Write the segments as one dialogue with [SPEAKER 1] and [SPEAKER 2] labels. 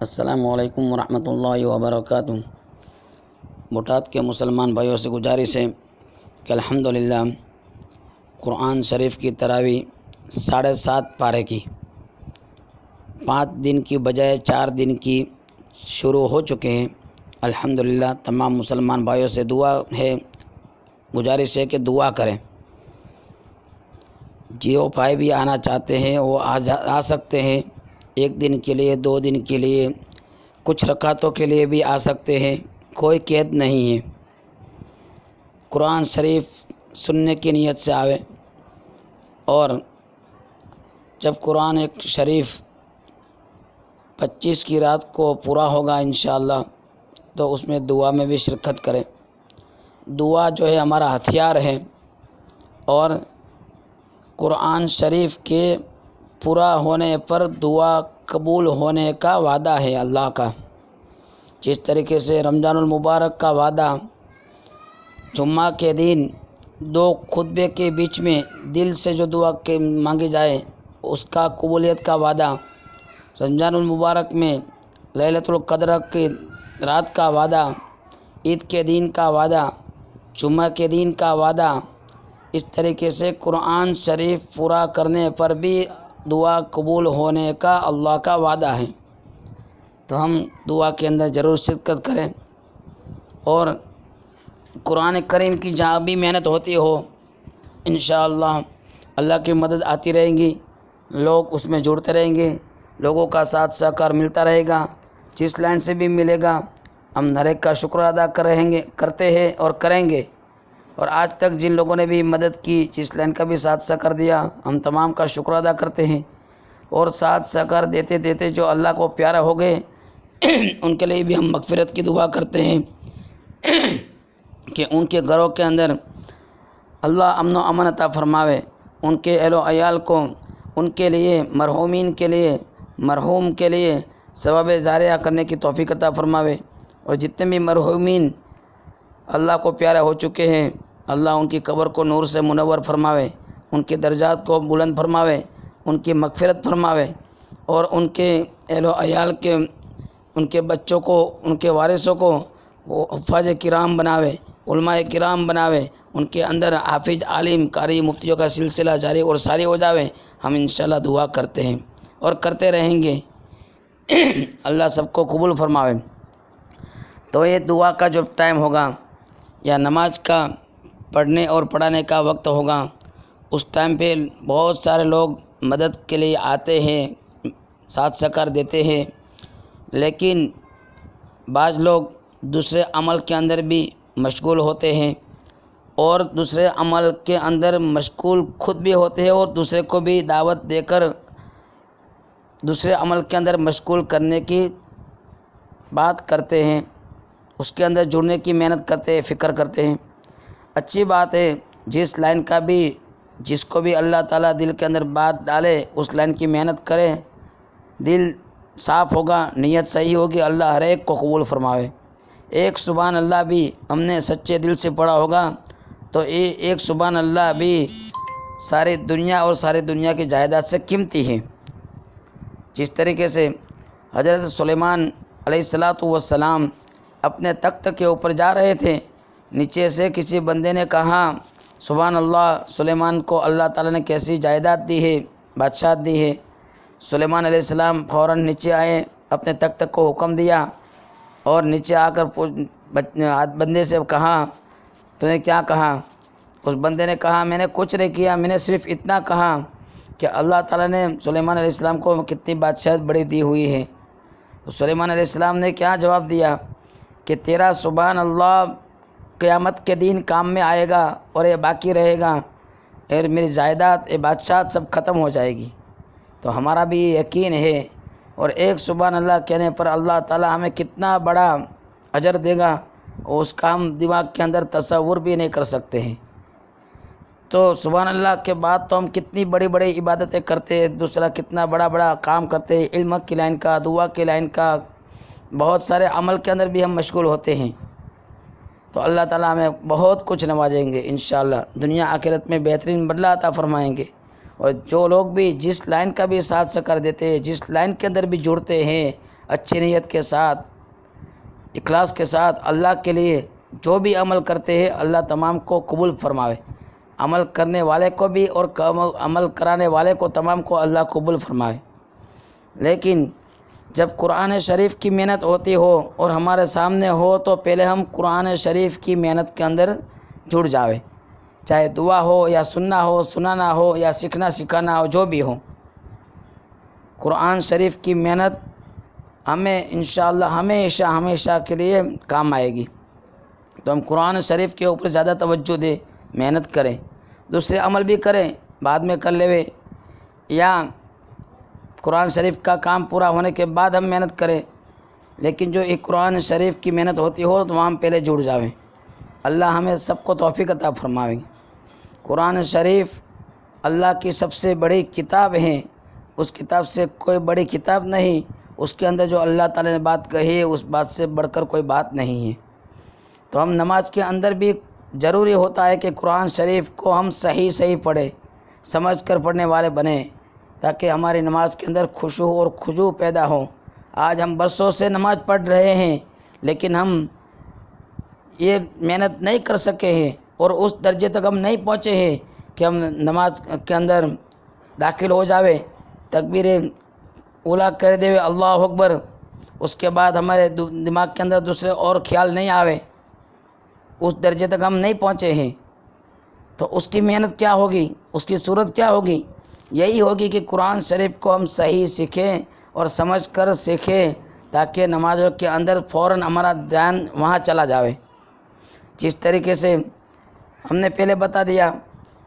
[SPEAKER 1] السلام علیکم ورحمۃ اللہ وبرکاتہ۔ بٹات کے مسلمان بھائیوں سے گزارش ہے کہ الحمدللہ قرآن شریف کی تراویح 7.5 پارے کی 5 دن کی بجائے 4 دن کی شروع ہو چکے ہیں۔ الحمدللہ تمام مسلمان بھائیوں سے دعا ہے، گزارش ہے کہ دعا کریں۔ جیو بھائی بھی آنا چاہتے ہیں وہ آ سکتے ہیں، 1 دن کے لیے 2 دن کے لیے، کچھ رکعتوں کے لیے بھی آ سکتے ہیں، کوئی قید نہیں ہے۔ قرآن شریف سننے کی نیت سے آوے، اور جب قرآن شریف 25 کی رات کو پورا ہوگا انشاءاللہ تو اس میں دعا میں بھی شرکت کریں۔ دعا جو ہے ہمارا ہتھیار ہے، اور قرآن شریف کے پورا ہونے پر دعا قبول ہونے کا وعدہ ہے اللہ کا۔ جس طریقے سے رمضان المبارک کا وعدہ جمعہ کے دن 2 خطبے کے بیچ میں دل سے جو دعا کے مانگی جائے اس کا قبولیت کا وعدہ، رمضان المبارک میں لیلۃ القدر کی رات کا وعدہ، عید کے دن کا وعدہ، جمعہ کے دن کا وعدہ، اس طریقے سے قرآن شریف پورا کرنے پر بھی دعا قبول ہونے کا اللہ کا وعدہ ہے۔ تو ہم دعا کے اندر ضرور شرکت کریں، اور قرآن کریم کی جہاں بھی محنت ہوتی ہو انشاءاللہ اللہ کی مدد آتی رہیں گی، لوگ اس میں جڑتے رہیں گے، لوگوں کا ساتھ سہکار ملتا رہے گا، جس لائن سے بھی ملے گا ہم ہر ایک کا شکر ادا کرتے ہیں اور کریں گے۔ اور آج تک جن لوگوں نے بھی مدد کی، جس لائن کا بھی ساتھ سہکار دیا، ہم تمام کا شکر ادا کرتے ہیں، اور ساتھ سہکار دیتے دیتے جو اللہ کو پیارا ہو گئے ان کے لیے بھی ہم مغفرت کی دعا کرتے ہیں کہ ان کے گھروں کے اندر اللہ امن و امن عطا فرماوے، ان کے اہل و عیال کو، ان کے لیے مرحومین کے لیے، مرحوم کے لیے ثواب جاریہ کرنے کی توفیق عطا فرماوے، اور جتنے بھی مرحومین اللہ کو پیارا ہو چکے ہیں اللہ ان کی قبر کو نور سے منور فرماوے، ان کے درجات کو بلند فرماوے، ان کی مغفرت فرماوے، اور ان کے اہل و عیال کے، ان کے بچوں کو، ان کے وارثوں کو وہ حفاظ کرام بناوے، علماء کرام بناوے، ان کے اندر حافظ، عالم، قاری، مفتیوں کا سلسلہ جاری اور ساری ہو جاوے۔ ہم انشاءاللہ دعا کرتے ہیں اور کرتے رہیں گے، اللہ سب کو قبول فرماوے۔ تو یہ دعا کا جو ٹائم ہوگا یا نماز کا پڑھنے اور پڑھانے کا وقت ہوگا، اس ٹائم پہ بہت سارے لوگ مدد کے لیے آتے ہیں، ساتھ سہکار دیتے ہیں، لیکن بعض لوگ دوسرے عمل کے اندر بھی مشغول ہوتے ہیں، اور دوسرے عمل کے اندر مشغول خود بھی ہوتے ہیں، اور دوسرے کو بھی دعوت دے کر دوسرے عمل کے اندر مشغول کرنے کی بات کرتے ہیں، اس کے اندر جڑنے کی محنت کرتے ہیں، فکر کرتے ہیں۔ اچھی بات ہے، جس لائن کا بھی، جس کو بھی اللہ تعالیٰ دل کے اندر بات ڈالے اس لائن کی محنت کرے، دل صاف ہوگا، نیت صحیح ہوگی، اللہ ہر ایک کو قبول فرماوے۔ ایک سبحان اللہ بھی ہم نے سچے دل سے پڑھا ہوگا تو ایک سبحان اللہ بھی ساری دنیا اور ساری دنیا کی جائیداد سے قیمتی ہے۔ جس طریقے سے حضرت سلیمان علیہ السلام اپنے تخت کے اوپر جا رہے تھے، نیچے سے کسی بندے نے کہا سبحان اللہ، سلیمان کو اللہ تعالیٰ نے کیسی جائیداد دی ہے، بادشاہت دی ہے۔ سلیمان علیہ السلام فوراً نیچے آئے، اپنے تخت کو حکم دیا، اور نیچے آ کر بندے سے کہا تو نے کیا کہا؟ اس بندے نے کہا میں نے کچھ نہیں کیا، میں نے صرف اتنا کہا کہ اللہ تعالیٰ نے سلیمان علیہ السلام کو کتنی بادشاہت بڑی دی ہوئی ہے۔ تو سلیمان علیہ السلام نے کیا جواب دیا کہ تیرا سبحان اللہ قیامت کے دن کام میں آئے گا، اور یہ باقی رہے گا، اور میری جائیداد، یہ بادشاہت سب ختم ہو جائے گی۔ تو ہمارا بھی یقین ہے، اور ایک سبحان اللہ کہنے پر اللہ تعالیٰ ہمیں کتنا بڑا اجر دے گا، اس کا ہم دماغ کے اندر تصور بھی نہیں کر سکتے ہیں۔ تو سبحان اللہ کے بعد تو ہم کتنی بڑی بڑی عبادتیں کرتے ہیں، دوسرا کتنا بڑا بڑا کام کرتے ہیں، علم کی لائن کا، دعا کی لائن کا، بہت سارے عمل کے اندر بھی ہم مشغول ہوتے ہیں۔ تو اللہ تعالیٰ ہمیں بہت کچھ نوازیں گے انشاءاللہ، دنیا آخرت میں بہترین بدلہ عطا فرمائیں گے، اور جو لوگ بھی جس لائن کا بھی ساتھ کر دیتے ہیں، جس لائن کے اندر بھی جڑتے ہیں اچھی نیت کے ساتھ، اخلاص کے ساتھ اللہ کے لیے جو بھی عمل کرتے ہیں، اللہ تمام کو قبول فرماوے، عمل کرنے والے کو بھی اور عمل کرانے والے کو تمام کو اللہ قبول فرمائے۔ لیکن جب قرآن شریف کی محنت ہوتی ہو اور ہمارے سامنے ہو تو پہلے ہم قرآن شریف کی محنت کے اندر جڑ جاوے، چاہے دعا ہو یا سننا ہو، سنانا ہو یا سیکھنا سکھانا ہو، جو بھی ہو، قرآن شریف کی محنت ہمیں انشاءاللہ ہمیشہ کے لیے کام آئے گی۔ تو ہم قرآن شریف کے اوپر زیادہ توجہ دیں، محنت کریں، دوسرے عمل بھی کریں بعد میں کر لے، یا قرآن شریف کا کام پورا ہونے کے بعد ہم محنت کریں، لیکن جو ایک قرآن شریف کی محنت ہوتی ہو تو وہاں ہم پہلے جڑ جاویں۔ اللہ ہمیں سب کو توفیق عطا فرمائیں۔ قرآن شریف اللہ کی سب سے بڑی کتاب ہے، اس کتاب سے کوئی بڑی کتاب نہیں، اس کے اندر جو اللہ تعالی نے بات کہی ہے اس بات سے بڑھ کر کوئی بات نہیں ہے۔ تو ہم نماز کے اندر بھی ضروری ہوتا ہے کہ قرآن شریف کو ہم صحیح پڑھیں، سمجھ کر پڑھنے والے بنیں، تاکہ ہماری نماز کے اندر خشوع اور خضوع پیدا ہو۔ آج ہم برسوں سے نماز پڑھ رہے ہیں لیکن ہم یہ محنت نہیں کر سکے ہیں اور اس درجے تک ہم نہیں پہنچے ہیں کہ ہم نماز کے اندر داخل ہو جاوے، تکبیر اولیٰ کر دے اللہ اکبر، اس کے بعد ہمارے دماغ کے اندر دوسرے اور خیال نہیں آوے، اس درجے تک ہم نہیں پہنچے ہیں۔ تو اس کی محنت کیا ہوگی، اس کی صورت کیا ہوگی؟ یہی ہوگی کہ قرآن شریف کو ہم صحیح سیکھیں اور سمجھ کر سیکھیں، تاکہ نمازوں کے اندر فوراً ہمارا دھیان وہاں چلا جاوے۔ جس طریقے سے ہم نے پہلے بتا دیا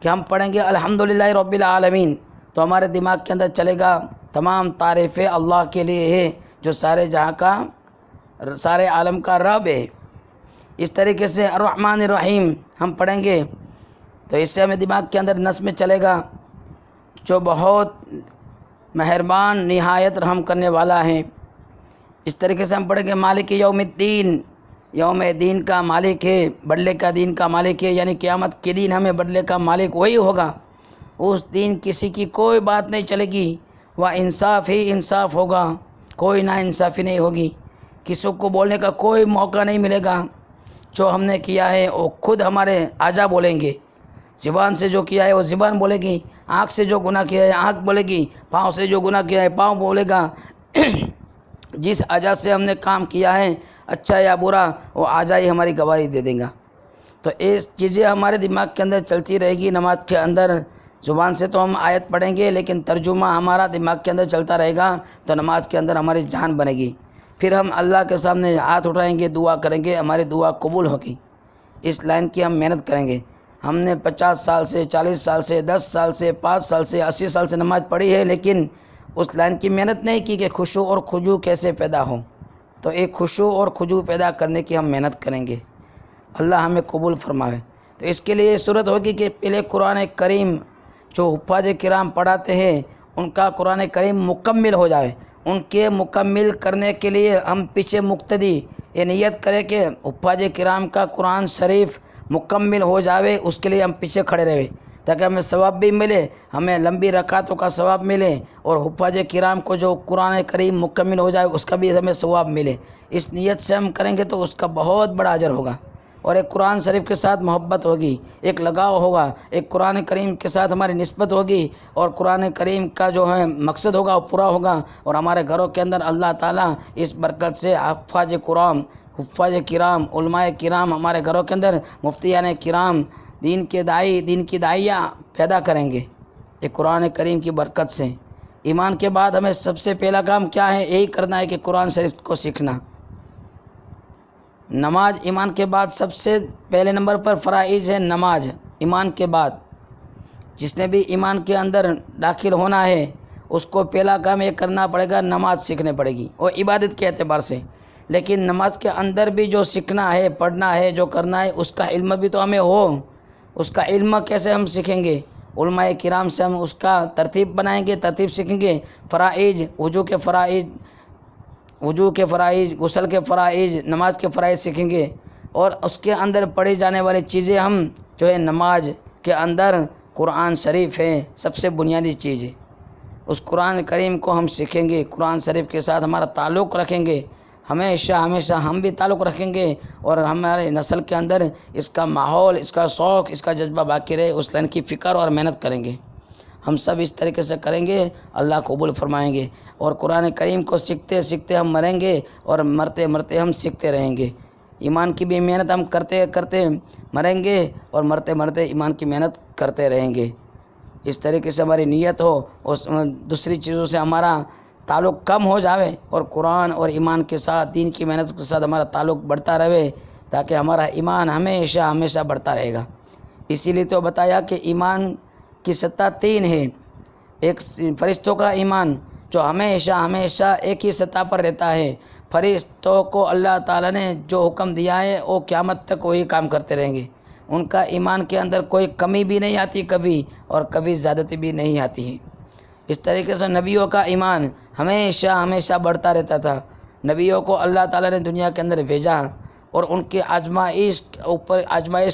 [SPEAKER 1] کہ ہم پڑھیں گے الحمدللہ رب العالمین، تو ہمارے دماغ کے اندر چلے گا تمام تعریفیں اللہ کے لیے ہے جو سارے جہاں کا، سارے عالم کا رب ہے۔ اس طریقے سے الرحمن الرحیم ہم پڑھیں گے تو اس سے ہمیں دماغ کے اندر نس میں چلے گا جو بہت مہربان نہایت رحم کرنے والا ہے۔ اس طریقے سے ہم پڑھیں گے مالک یوم الدین، یوم دین کا مالک ہے، بدلے کا دین کا مالک ہے، یعنی قیامت کے دن ہمیں بدلے کا مالک وہی ہوگا۔ اس دن کسی کی کوئی بات نہیں چلے گی، وہ انصاف ہی انصاف ہوگا، کوئی نا انصافی نہیں ہوگی، کسی کو بولنے کا کوئی موقع نہیں ملے گا۔ جو ہم نے کیا ہے وہ خود ہمارے اعضاء بولیں گے، زبان سے جو کیا ہے وہ زبان بولے گی، آنکھ سے جو گناہ کیا ہے آنکھ بولے گی، پاؤں سے جو گناہ کیا ہے پاؤں بولے گا۔ جس اعضاء سے ہم نے کام کیا ہے اچھا یا برا وہ اعضاء ہی ہماری گواہی دے دیں گا۔ تو یہ چیزیں ہمارے دماغ کے اندر چلتی رہے گی۔ نماز کے اندر زبان سے تو ہم آیت پڑھیں گے لیکن ترجمہ ہمارا دماغ کے اندر چلتا رہے گا، تو نماز کے اندر ہماری جان بنے گی۔ پھر ہم اللہ کے سامنے ہاتھ اٹھائیں گے، دعا کریں گے، ہماری دعا قبول ہوگی۔ اس لائن کی ہم محنت کریں گے۔ ہم نے 50 سال سے، 40 سال سے، 10 سال سے، 5 سال سے، 80 سال سے نماز پڑھی ہے لیکن اس لائن کی محنت نہیں کی کہ خشوع اور خضوع کیسے پیدا ہو۔ تو ایک خشوع اور خضوع پیدا کرنے کی ہم محنت کریں گے، اللہ ہمیں قبول فرمائے۔ تو اس کے لیے یہ صورت ہوگی کہ پہلے قرآن کریم جو حفاظ کرام پڑھاتے ہیں ان کا قرآن کریم مکمل ہو جائے۔ ان کے مکمل کرنے کے لیے ہم پیچھے مقتدی یہ نیت کریں کہ حفاظ کرام کا قرآن شریف مکمل ہو جاوے، اس کے لیے ہم پیچھے کھڑے رہے تاکہ ہمیں ثواب بھی ملے، ہمیں لمبی رکعتوں کا ثواب ملے، اور حفاظ کرام کو جو قرآن کریم مکمل ہو جائے اس کا بھی ہمیں ثواب ملے۔ اس نیت سے ہم کریں گے تو اس کا بہت بڑا اجر ہوگا، اور ایک قرآن شریف کے ساتھ محبت ہوگی، ایک لگاؤ ہوگا، ایک قرآن کریم کے ساتھ ہماری نسبت ہوگی، اور قرآن کریم کا جو ہے مقصد ہوگا وہ پورا ہوگا، اور ہمارے گھروں کے اندر اللہ تعالیٰ اس برکت سے حفاظ کرام، علماء کرام ہمارے گھروں کے اندر، مفتیان کرام، دین کے داعی، دین کی داعیہ پیدا کریں گے ایک قرآن کریم کی برکت سے۔ ایمان کے بعد ہمیں سب سے پہلا کام کیا ہے؟ یہی کرنا ہے کہ قرآن شریف کو سیکھنا۔ نماز ایمان کے بعد سب سے پہلے نمبر پر فرائض ہے نماز۔ ایمان کے بعد جس نے بھی ایمان کے اندر داخل ہونا ہے اس کو پہلا کام یہ کرنا پڑے گا، نماز سیکھنے پڑے گی، اور عبادت کے اعتبار سے۔ لیکن نماز کے اندر بھی جو سیکھنا ہے، پڑھنا ہے، جو کرنا ہے اس کا علم بھی تو ہمیں ہو۔ اس کا علم کیسے ہم سیکھیں گے؟ علماء کرام سے ہم اس کا ترتیب بنائیں گے، ترتیب سیکھیں گے، فرائض، وضو کے فرائض، غسل کے فرائض، نماز کے فرائض سیکھیں گے، اور اس کے اندر پڑھی جانے والی چیزیں ہم جو ہے نماز کے اندر قرآن شریف ہے سب سے بنیادی چیز ہے۔ اس قرآن کریم کو ہم سیکھیں گے، قرآن شریف کے ساتھ ہمارا تعلق رکھیں گے، ہمیشہ ہمیشہ ہم بھی تعلق رکھیں گے، اور ہمارے نسل کے اندر اس کا ماحول، اس کا شوق، اس کا جذبہ باقی رہے، اس لائن کی فکر اور محنت کریں گے۔ ہم سب اس طریقے سے کریں گے، اللہ قبول فرمائیں گے، اور قرآن کریم کو سیکھتے سیکھتے ہم مریں گے، اور مرتے مرتے ہم سیکھتے رہیں گے۔ ایمان کی بھی محنت ہم کرتے کرتے مریں گے، اور مرتے مرتے ایمان کی محنت کرتے رہیں گے۔ اس طریقے سے ہماری نیت ہو، اور دوسری چیزوں سے ہمارا تعلق کم ہو جاوے، اور قرآن اور ایمان کے ساتھ، دین کی محنت کے ساتھ ہمارا تعلق بڑھتا رہے، تاکہ ہمارا ایمان ہمیشہ ہمیشہ بڑھتا رہے گا۔ اسی لیے تو بتایا کہ ایمان کی سطح 3 ہے۔ ایک فرشتوں کا ایمان جو ہمیشہ ہمیشہ ایک ہی سطح پر رہتا ہے۔ فرشتوں کو اللہ تعالیٰ نے جو حکم دیا ہے وہ قیامت تک وہی کام کرتے رہیں گے۔ ان کا ایمان کے اندر کوئی کمی بھی نہیں آتی کبھی، اور کبھی زیادتی بھی نہیں آتی ہے۔ اس طریقے سے نبیوں کا ایمان ہمیشہ ہمیشہ بڑھتا رہتا تھا۔ نبیوں کو اللہ تعالیٰ نے دنیا کے اندر بھیجا، اور ان کی آزمائش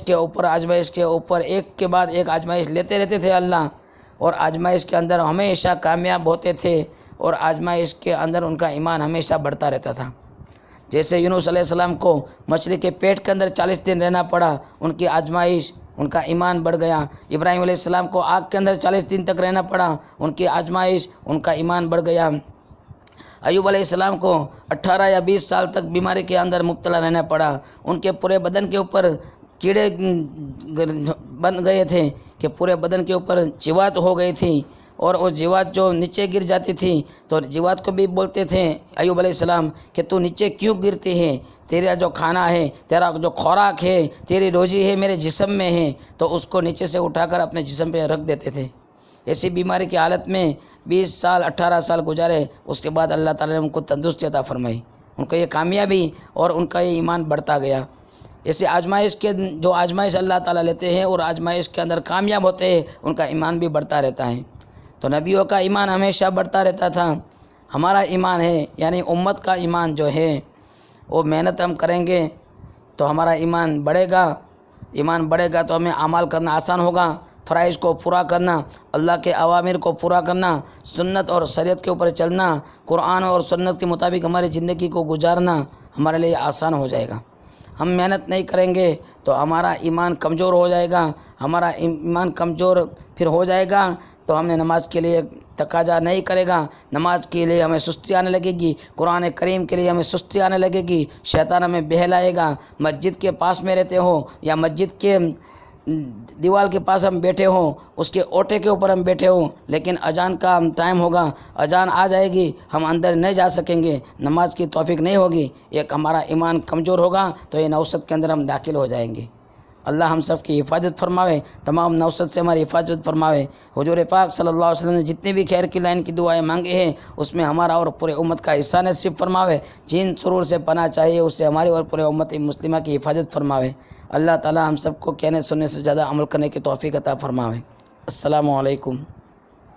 [SPEAKER 1] کے اوپر ایک کے بعد ایک آزمائش لیتے رہتے تھے اللہ، اور آزمائش کے اندر ہمیشہ کامیاب ہوتے تھے، اور آزمائش کے اندر ان کا ایمان ہمیشہ بڑھتا رہتا تھا۔ جیسے یونس علیہ السلام کو مچھلی کے پیٹ کے اندر 40 دن رہنا پڑا، ان کی آزمائش، ان کا ایمان بڑھ گیا۔ ابراہیم علیہ السلام کو آگ کے اندر 40 دن تک رہنا پڑا، ان کی آزمائش، ان کا ایمان بڑھ گیا۔ ایوب علیہ السلام کو 18 یا 20 سال تک بیماری کے اندر مبتلا رہنا پڑا، ان کے پورے بدن کے اوپر کیڑے بن گئے تھے، کہ پورے بدن کے اوپر جیوات ہو گئی تھی، اور وہ جیوات جو نیچے گر جاتی تھی تو جیوات کو بھی بولتے تھے ایوب علیہ السلام کہ تو نیچے کیوں گرتی ہے، تیرا جو کھانا ہے، تیرا جو خوراک ہے، تیری روزی ہے میرے جسم میں ہے، تو اس کو نیچے سے اٹھا کر اپنے جسم پہ رکھ دیتے تھے۔ ایسی بیماری کی حالت میں 20 سال 18 سال گزارے، اس کے بعد اللہ تعالیٰ نے ان کو تندرستی عطا فرمائی، ان کو یہ کامیابی اور ان کا یہ ایمان بڑھتا گیا۔ ایسے جو آزمائش اللہ تعالیٰ لیتے ہیں اور آزمائش کے اندر کامیاب ہوتے ہیں، ان کا ایمان بھی بڑھتا رہتا ہے۔ تو نبیوں کا ایمان ہمیشہ بڑھتا رہتا تھا۔ ہمارا ایمان ہے، یعنی امت کا ایمان جو ہے، وہ محنت ہم کریں گے تو ہمارا ایمان بڑھے گا۔ ایمان بڑھے گا تو ہمیں اعمال کرنا آسان ہوگا، فرائض کو پورا کرنا، اللہ کے اوامر کو پورا کرنا، سنت اور شریعت کے اوپر چلنا، قرآن اور سنت کے مطابق ہماری زندگی کو گزارنا ہمارے لیے آسان ہو جائے گا۔ ہم محنت نہیں کریں گے تو ہمارا ایمان کمزور ہو جائے گا۔ ہمارا ایمان کمزور پھر ہو جائے گا تو ہمیں نماز کے لیے تقاضا نہیں کرے گا، نماز کے لیے ہمیں سستی آنے لگے گی، قرآن کریم کے لیے ہمیں سستی آنے لگے گی، شیطان ہمیں بہلائے گا۔ مسجد کے پاس میں رہتے ہو یا مسجد کے دیوار کے پاس ہم بیٹھے ہوں، اس کے اوٹے کے اوپر ہم بیٹھے ہوں، لیکن اذان کا ٹائم ہوگا، اذان آ جائے گی، ہم اندر نہیں جا سکیں گے، نماز کی توفیق نہیں ہوگی، ایک ہمارا ایمان کمزور ہوگا تو یہ نوست کے اندر ہم داخل ہو جائیں گے۔ اللہ ہم سب کی حفاظت فرماوے، تمام نوست سے ہماری حفاظت فرماوے۔ حضور پاک صلی اللہ علیہ وسلم نے جتنی بھی خیر کی لائن کی دعائیں مانگی ہیں، اس میں ہمارا اور پورے امت کا حصہ نصیب فرماوے۔ جن سرور سے پناہ چاہیے اس سے ہماری اور پورے امت مسلمہ کی حفاظت فرماوے۔ اللہ تعالی ہم سب کو کہنے سننے سے زیادہ عمل کرنے کی توفیق عطا فرماوے۔ السلام علیکم۔